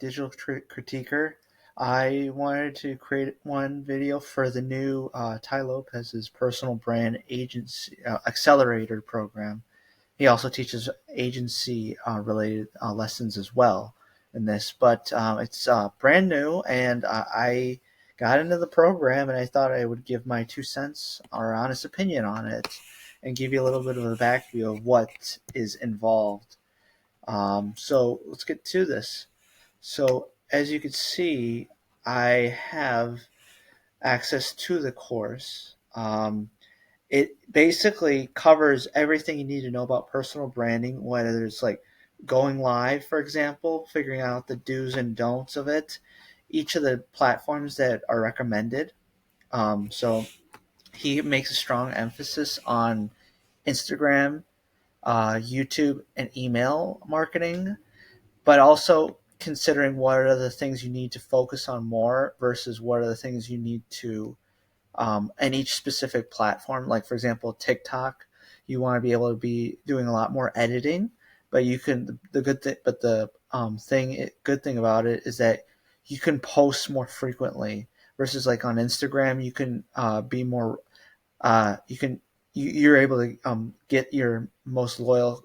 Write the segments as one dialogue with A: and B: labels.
A: digital critiquer. I wanted to create one video for the new Tai Lopez's Personal Brand Agency Accelerator program. He also teaches agency related lessons as well in this, but it's brand new, and I got into the program, and I thought I would give my 2 cents or honest opinion on it and give you a little bit of a back view of what is involved. So let's get to this. So as you can see, I have access to the course. It basically covers everything you need to know about personal branding, whether it's like going live, for example, figuring out the do's and don'ts of it, each of the platforms that are recommended. So he makes a strong emphasis on Instagram, YouTube, and email marketing, but also considering what are the things you need to focus on more versus what are the things you need to and each specific platform. Like for example, TikTok, you want to be able to be doing a lot more editing, but you can the good thing, but the good thing about it is that you can post more frequently versus like on Instagram, you can be more you can you're able to get your most loyal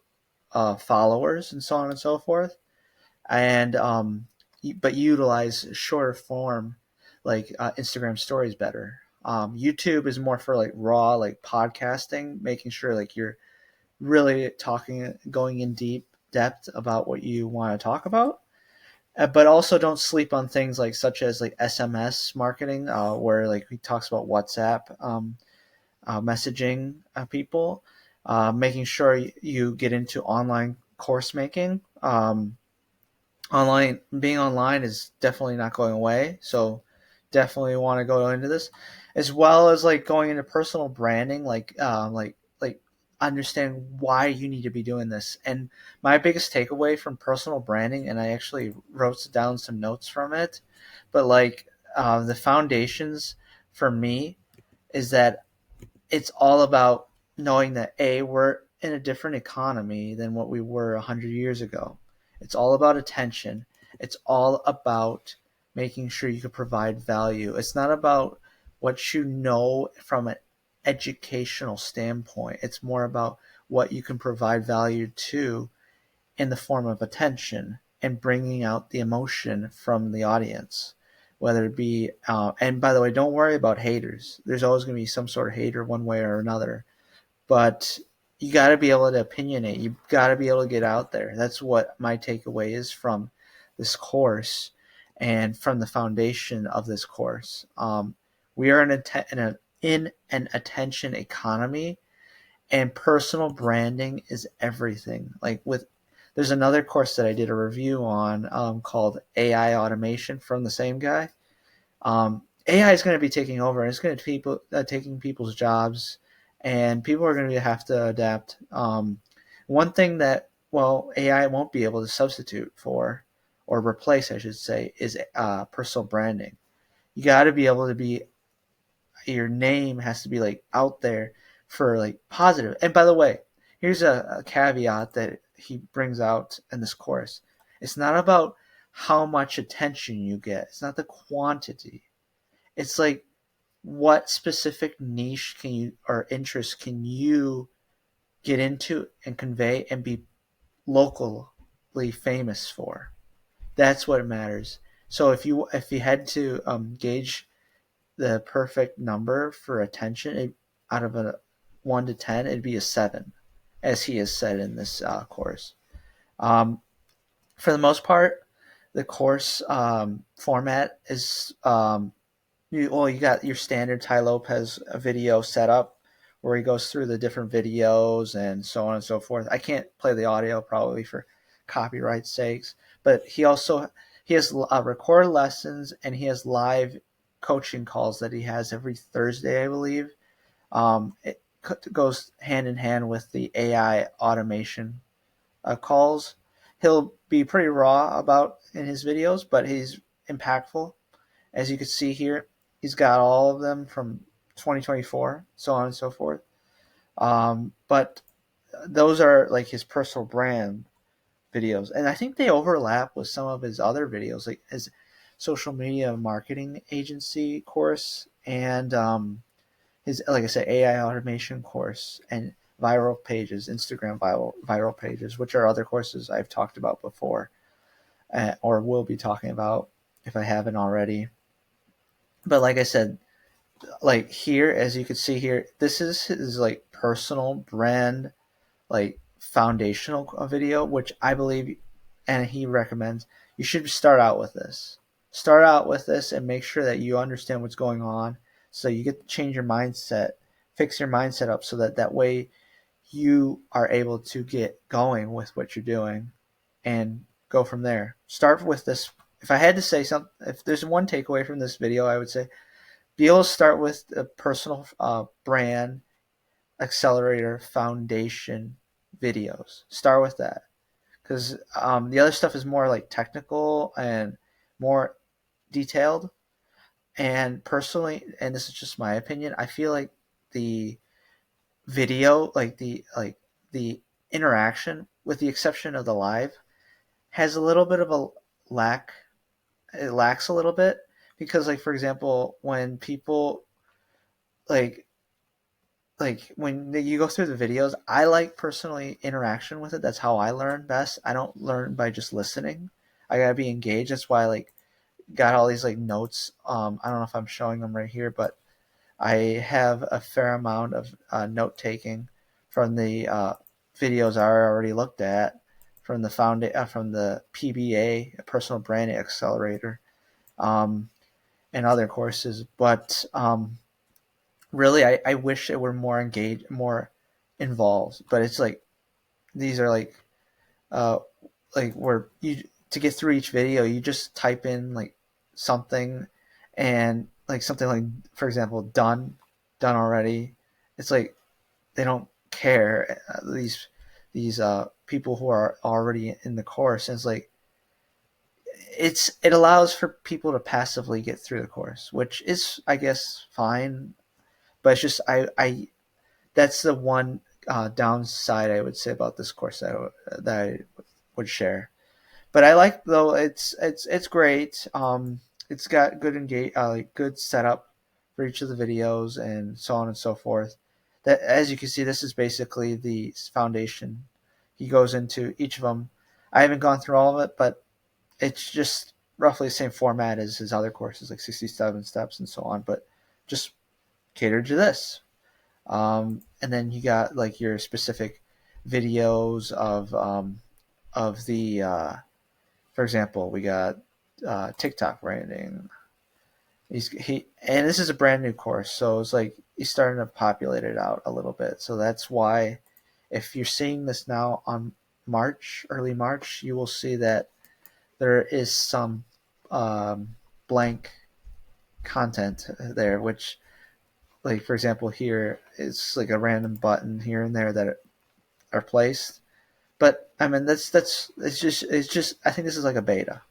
A: followers and so on and so forth, and but utilize shorter form like Instagram stories better. YouTube is more for like raw like podcasting, making sure like you're really talking, going in deep depth about what you want to talk about. But also don't sleep on things like such as like SMS marketing, where like he talks about WhatsApp messaging people, making sure you get into online course making. Being online is definitely not going away, so definitely want to go into this, as well as like going into personal branding, like understand why you need to be doing this. And my biggest takeaway from personal branding, and I actually wrote down some notes from it, but like the foundations for me is that it's all about knowing that we're in a different economy than what we were 100 years ago. It's all about attention. It's all about making sure you can provide value. It's not about what you know from an educational standpoint. It's more about what you can provide value to in the form of attention and bringing out the emotion from the audience, whether it be and by the way, don't worry about haters. There's always going to be some sort of hater one way or another, but you got to be able to opinionate. You got to be able to get out there. That's what my takeaway is from this course and from the foundation of this course. We are in an attention economy, and personal branding is everything. Like with there's another course that I did a review on called AI automation from the same guy. AI is going to be taking over, and it's going to be taking people's jobs, and people are going to have to adapt. One thing that AI won't be able to substitute for or replace, I should say, is personal branding. You got to be able to be your name has to be like out there for like positive. And by the way, here's a caveat that he brings out in this course. It's not about how much attention you get. It's not the quantity. It's like what specific niche can you or interest can you get into and convey and be locally famous for. That's what matters. So if you had to gauge the perfect number for attention, out of a 1 to 10, it'd be a 7, as he has said in this course. Um, for the most part, the course format is you got your standard Tai Lopez video set up where he goes through the different videos and so on and so forth. I can't play the audio probably for copyright sakes, but he has recorded lessons, and he has live coaching calls that he has every Thursday, I believe. It goes hand in hand with the AI automation calls. He'll be pretty raw about in his videos, but he's impactful. As you can see here, he's got all of them from 2024, so on and so forth. But those are like his personal brand videos, and I think they overlap with some of his other videos, like his social media marketing agency course and his, like I said, AI automation course and viral pages, Instagram viral pages, which are other courses I've talked about before, or will be talking about if I haven't already. But like I said, like here, as you can see here, this is his like personal brand, like foundational video, which I believe, and he recommends you should start out with this. Start out with this and make sure that you understand what's going on, so you get to change your mindset, fix your mindset up, so that that way you are able to get going with what you're doing and go from there. Start with this. If I had to say something, if there's one takeaway from this video, I would say be able to start with the personal brand accelerator foundation videos. Start with that, because the other stuff is more like technical and more detailed. And personally, and this is just my opinion, I feel like the video, like the interaction, with the exception of the live, has a little bit of a lack. It lacks a little bit, because, like, for example, when people like when you go through the videos, I like personally interaction with it. That's how I learn best. I don't learn by just listening. I gotta be engaged. That's why I like got all these like notes. I don't know if I'm showing them right here, but I have a fair amount of note taking from the videos I already looked at from the from the PBA, Personal Brand Accelerator, um, and other courses. But really, I wish it were more engaged, more involved. But it's like these are uh, like where you, to get through each video, you just type in like something, and like something like, for example, done already. It's like they don't care, these people who are already in the course. And it's like it allows for people to passively get through the course, which is, I guess, fine. But it's just I that's the one downside I would say about this course that I would share. But I like, though, it's great. It's got good like good setup for each of the videos and so on and so forth. That, as you can see, this is basically the foundation. He goes into each of them. I haven't gone through all of it, but it's just roughly the same format as his other courses, like 67 steps and so on, but just catered to this. And then you got like your specific videos of the for example, we got TikTok branding. And this is a brand new course, so it's like he's starting to populate it out a little bit. So that's why, if you're seeing this now on early March, you will see that there is some blank content there, which, like, for example, here it's like a random button here and there that are placed. But I mean, that's it's just I think this is like a beta.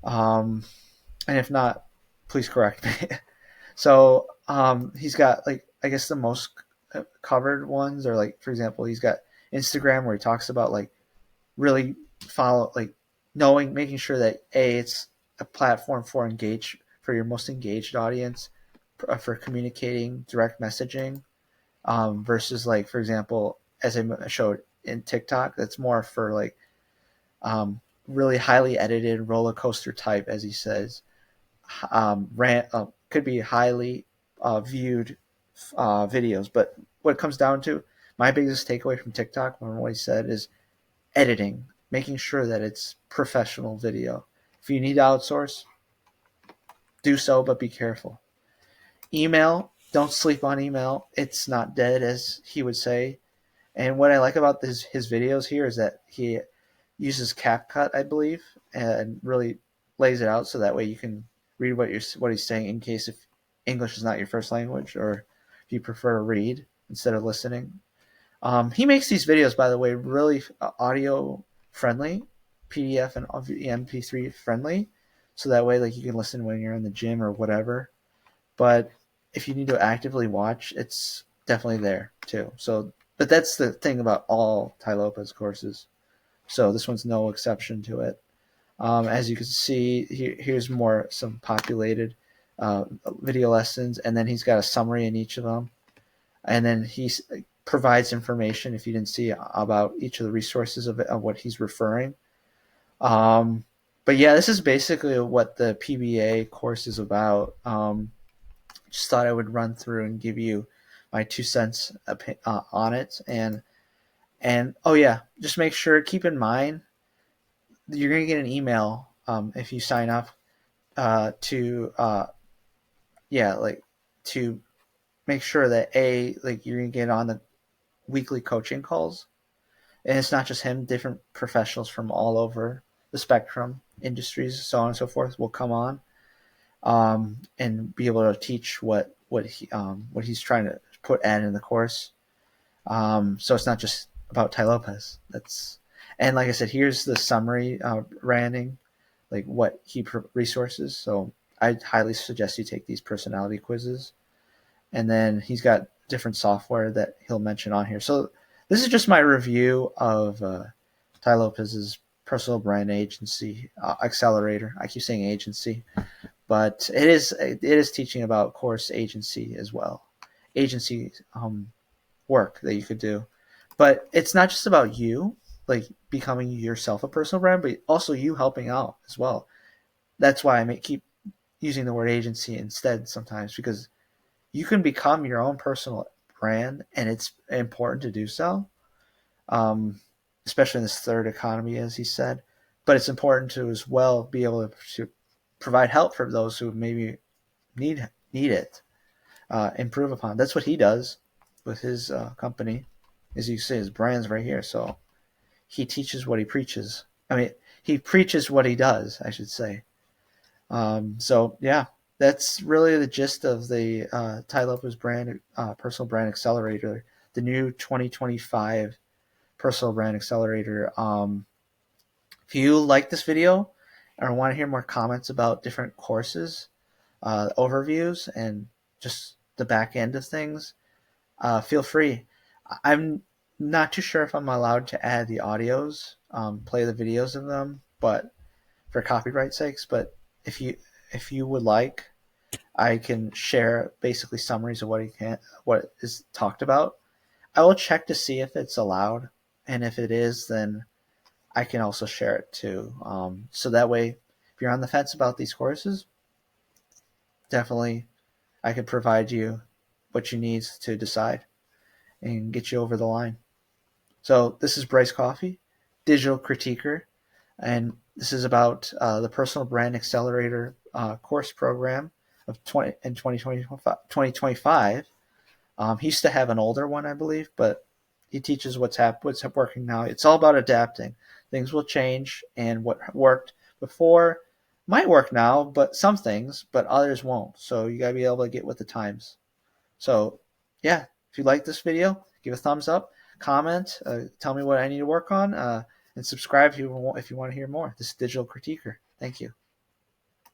A: Um, and if not, please correct me. So he's got, like, I guess the most covered ones are, like, for example, he's got Instagram, where he talks about like really like making sure that it's a platform for your most engaged audience, for communicating direct messaging, versus, like, for example, as I showed in TikTok, that's more for like really highly edited roller coaster type, as he says, could be highly viewed videos. But what it comes down to, my biggest takeaway from TikTok from what he said, is editing, making sure that it's professional video. If you need to outsource, do so, but be careful. Email, don't sleep on email. It's not dead, as he would say. And what I like about his videos here is that he uses CapCut, I believe, and really lays it out so that way you can read what he's saying, in case if English is not your first language, or if you prefer to read instead of listening. He makes these videos, by the way, really audio friendly, PDF and MP3 friendly, so that way, like, you can listen when you're in the gym or whatever. But if you need to actively watch, it's definitely there too. So, but that's the thing about all Tai Lopez courses. So this one's no exception to it. As you can see, here's some populated video lessons, and then he's got a summary in each of them. And then he provides information, if you didn't see, about each of the resources of what he's referring. But yeah, this is basically what the PBA course is about. Just thought I would run through and give you my 2 cents on it. And oh yeah, just make sure, keep in mind, you're going to get an email if you sign up to yeah, like, to make sure that like, you're going to get on the weekly coaching calls. And it's not just him, different professionals from all over the spectrum, industries, so on and so forth, will come on and be able to teach what he's trying to put in the course. So it's not just about Tai Lopez. And like I said, here's the summary branding, like what he resources. So I highly suggest you take these personality quizzes. And then he's got different software that he'll mention on here. So this is just my review of Tai Lopez's Personal Brand Agency Accelerator. I keep saying agency, but it is teaching about course agency as well, agency work that you could do. But it's not just about you, like, becoming yourself a personal brand, but also you helping out as well. That's why I keep using the word agency instead sometimes, because you can become your own personal brand, and it's important to do so, especially in this third economy, as he said. But it's important to as well be able to provide help for those who maybe need it, improve upon. That's what he does with his company. As you see, his brand's right here. So he teaches what he preaches. I mean, he preaches what he does, I should say. So yeah, that's really the gist of the Tai Lopez brand Personal Brand Accelerator, the new 2025 Personal Brand Accelerator. If you like this video or want to hear more comments about different courses, overviews, and just the back end of things, feel free. I'm not too sure if I'm allowed to add the audios, play the videos of them, but for copyright sakes. But if you would like, I can share basically summaries of what is talked about. I will check to see if it's allowed, and if it is, then I can also share it too. So that way, if you're on the fence about these courses, definitely I could provide you what you need to decide and get you over the line. So this is Bryce Coffee, digital critiquer, and this is about the Personal Brand Accelerator course program of 2025. He used to have an older one, I believe, but he teaches what's working now. It's all about adapting. Things will change, and what worked before might work now, but some things, but others won't. So you gotta be able to get with the times. So yeah, if you like this video, give a thumbs up, comment, tell me what I need to work on, and subscribe if you want to hear more. This is Digital Critiquer. Thank you.